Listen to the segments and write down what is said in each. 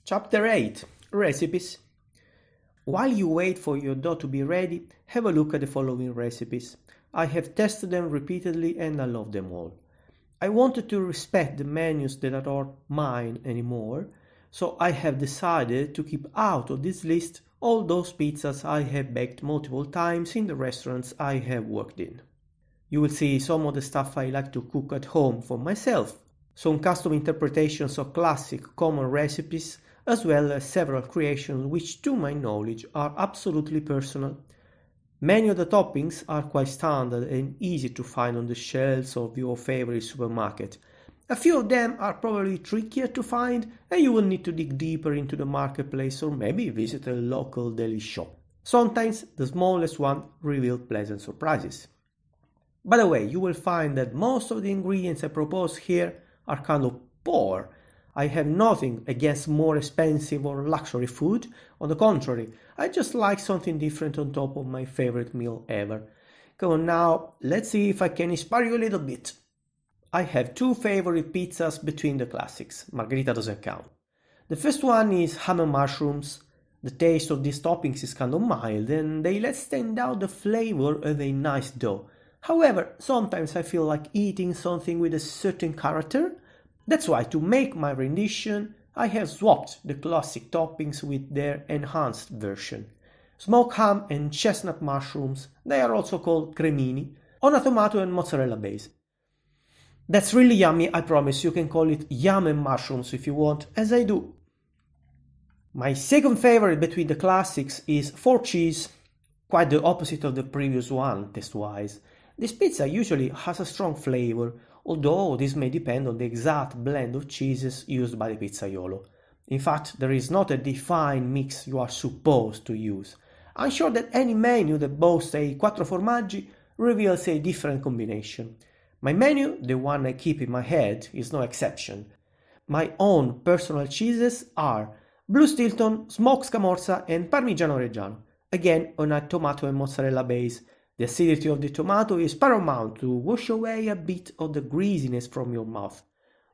Chapter 8 Recipes. While you wait for your dough to be ready, have a look at the following recipes. I have tested them repeatedly and I love them all. I wanted to respect the menus that are not mine anymore, so I have decided to keep out of this list all those pizzas I have baked multiple times in the restaurants I have worked in. You will see some of the stuff I like to cook at home for myself, some custom interpretations of classic common recipes, as well as several creations which to my knowledge are absolutely personal. Many of the toppings are quite standard and easy to find on the shelves of your favorite supermarket. A few of them are probably trickier to find and you will need to dig deeper into the marketplace or maybe visit a local deli shop. Sometimes the smallest one reveals pleasant surprises. By the way, you will find that most of the ingredients I propose here are kind of poor. I have nothing against more expensive or luxury food. On the contrary, I just like something different on top of my favorite meal ever. Come on now, let's see if I can inspire you a little bit. I have two favorite pizzas between the classics. Margherita doesn't count. The first one is ham and mushrooms. The taste of these toppings is kind of mild and they let stand out the flavor of a nice dough. However, sometimes I feel like eating something with a certain character. That's why to make my rendition, I have swapped the classic toppings with their enhanced version. Smoked ham and chestnut mushrooms, they are also called cremini, on a tomato and mozzarella base. That's really yummy, I promise. You can call it yum and mushrooms if you want, as I do. My second favorite between the classics is 4 cheese, quite the opposite of the previous one taste-wise. This pizza usually has a strong flavor, although this may depend on the exact blend of cheeses used by the pizzaiolo. In fact, there is not a defined mix you are supposed to use. I'm sure that any menu that boasts a quattro formaggi reveals a different combination. My menu, the one I keep in my head, is no exception. My own personal cheeses are blue Stilton, smoked scamorza and parmigiano reggiano, again on a tomato and mozzarella base. The acidity of the tomato is paramount to wash away a bit of the greasiness from your mouth.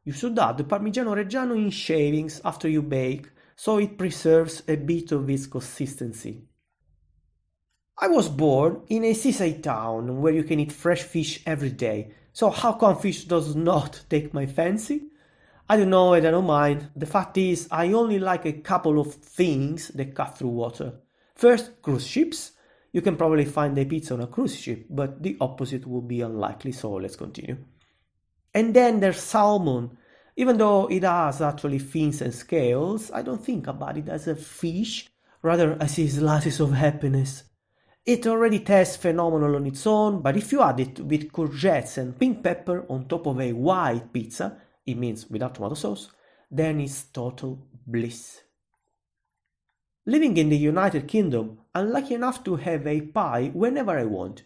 You should add the parmigiano reggiano in shavings after you bake, so it preserves a bit of its consistency. I was born in a seaside town where you can eat fresh fish every day, so how come fish does not take my fancy? I don't know and I don't mind. The fact is, I only like a couple of things that cut through water. First, cruise ships. You can probably find a pizza on a cruise ship, but the opposite would be unlikely, so let's continue. And then there's salmon. Even though it has actually fins and scales, I don't think about it as a fish, rather as a slices of happiness. It already tastes phenomenal on its own, but if you add it with courgettes and pink pepper on top of a white pizza, it means without tomato sauce, then it's total bliss. Living in the United Kingdom, I'm lucky enough to have a pie whenever I want.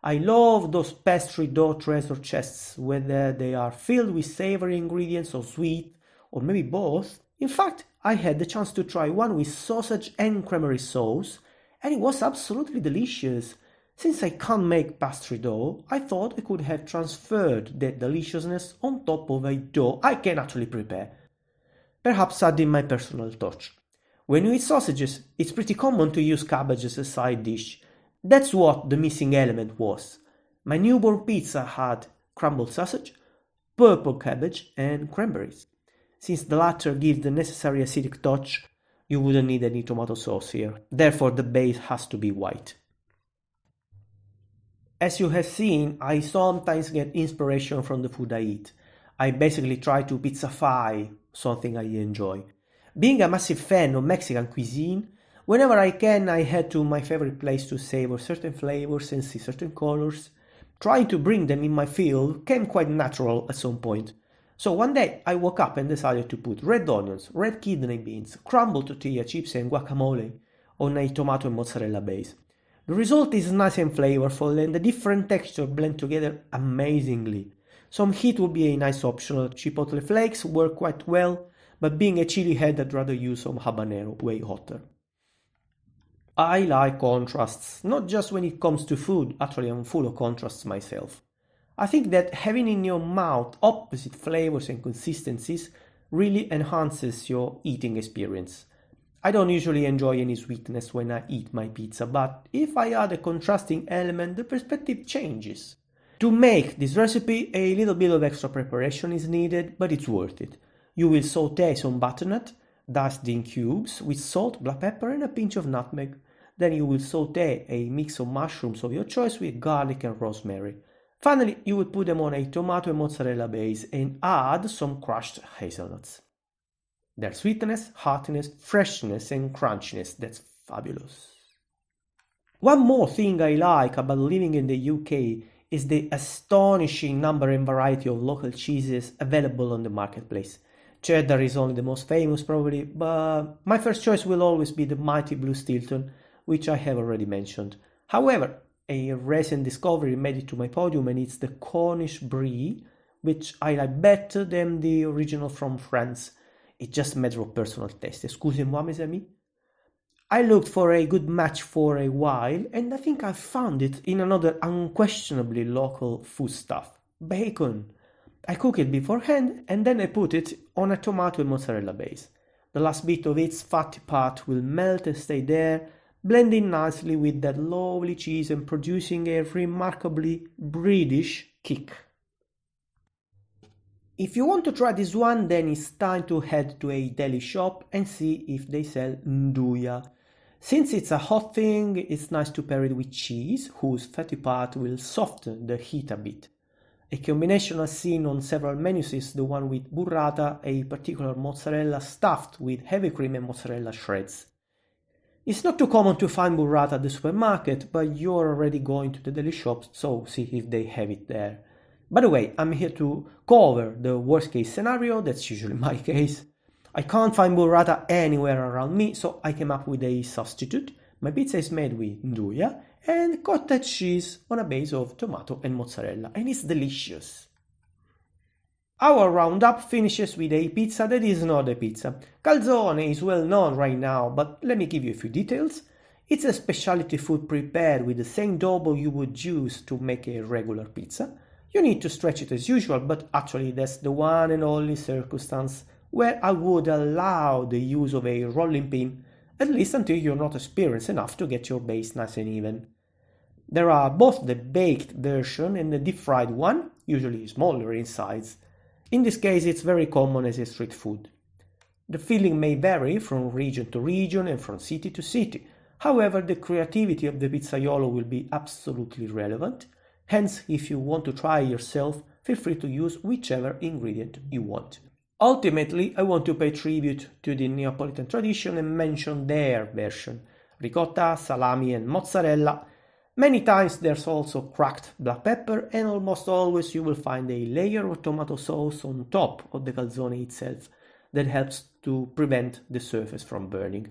I love those pastry dough treasure chests, whether they are filled with savory ingredients or sweet, or maybe both. In fact, I had the chance to try one with sausage and cranberry sauce, and it was absolutely delicious. Since I can't make pastry dough, I thought I could have transferred that deliciousness on top of a dough I can actually prepare. Perhaps adding my personal touch. When you eat sausages, it's pretty common to use cabbage as a side dish. That's what the missing element was. My newborn pizza had crumbled sausage, purple cabbage and cranberries. Since the latter gives the necessary acidic touch, you wouldn't need any tomato sauce here. Therefore, the base has to be white. As you have seen, I sometimes get inspiration from the food I eat. I basically try to pizzafy something I enjoy. Being a massive fan of Mexican cuisine, whenever I can I head to my favorite place to savor certain flavors and see certain colors. Trying to bring them in my field came quite natural at some point. So one day I woke up and decided to put red onions, red kidney beans, crumbled tortilla chips and guacamole on a tomato and mozzarella base. The result is nice and flavorful and the different textures blend together amazingly. Some heat would be a nice optional. Chipotle flakes work quite well, but being a chili head I'd rather use some habanero, way hotter. I like contrasts, not just when it comes to food, actually I'm full of contrasts myself. I think that having in your mouth opposite flavors and consistencies really enhances your eating experience. I don't usually enjoy any sweetness when I eat my pizza, but if I add a contrasting element, the perspective changes. To make this recipe, a little bit of extra preparation is needed, but it's worth it. You will sauté some butternut, diced in cubes, with salt, black pepper and a pinch of nutmeg. Then you will sauté a mix of mushrooms of your choice with garlic and rosemary. Finally, you will put them on a tomato and mozzarella base and add some crushed hazelnuts. Their sweetness, heartiness, freshness and crunchiness, that's fabulous. One more thing I like about living in the UK is the astonishing number and variety of local cheeses available on the marketplace. Cheddar is only the most famous probably, but my first choice will always be the mighty Blue Stilton, which I have already mentioned. However, a recent discovery made it to my podium and it's the Cornish Brie, which I like better than the original from France. It's just a matter of personal taste. Excusez-moi, mes amis. I looked for a good match for a while, and I think I found it in another unquestionably local foodstuff, bacon. I cook it beforehand, and then I put it on a tomato and mozzarella base. The last bit of its fatty part will melt and stay there, blending nicely with that lovely cheese and producing a remarkably British kick. If you want to try this one, then it's time to head to a deli shop and see if they sell nduja. Since it's a hot thing, it's nice to pair it with cheese, whose fatty part will soften the heat a bit. A combination I've seen on several menus is the one with burrata, a particular mozzarella stuffed with heavy cream and mozzarella shreds. It's not too common to find burrata at the supermarket, but you're already going to the deli shops, so see if they have it there. By the way, I'm here to cover the worst case scenario, that's usually my case. I can't find burrata anywhere around me, so I came up with a substitute. My pizza is made with nduja and cottage cheese on a base of tomato and mozzarella, and it's delicious. Our roundup finishes with a pizza that is not a pizza. Calzone is well known right now, but let me give you a few details. It's a specialty food prepared with the same dough you would use to make a regular pizza. You need to stretch it as usual, but actually that's the one and only circumstance where I would allow the use of a rolling pin, at least until you're not experienced enough to get your base nice and even. There are both the baked version and the deep fried one, usually smaller in size. In this case, it's very common as a street food. The filling may vary from region to region and from city to city. However, the creativity of the pizzaiolo will be absolutely relevant. Hence, if you want to try yourself, feel free to use whichever ingredient you want. Ultimately, I want to pay tribute to the Neapolitan tradition and mention their version: ricotta, salami and mozzarella. Many times there's also cracked black pepper, and almost always you will find a layer of tomato sauce on top of the calzone itself that helps to prevent the surface from burning.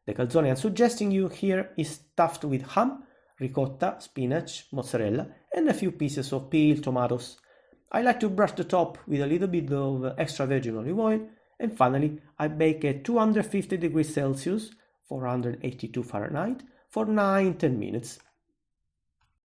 The calzone I'm suggesting you here is stuffed with ham, ricotta, spinach, mozzarella and a few pieces of peeled tomatoes. I like to brush the top with a little bit of extra virgin olive oil, and finally I bake at 250 degrees Celsius, 482 Fahrenheit, for 9-10 minutes.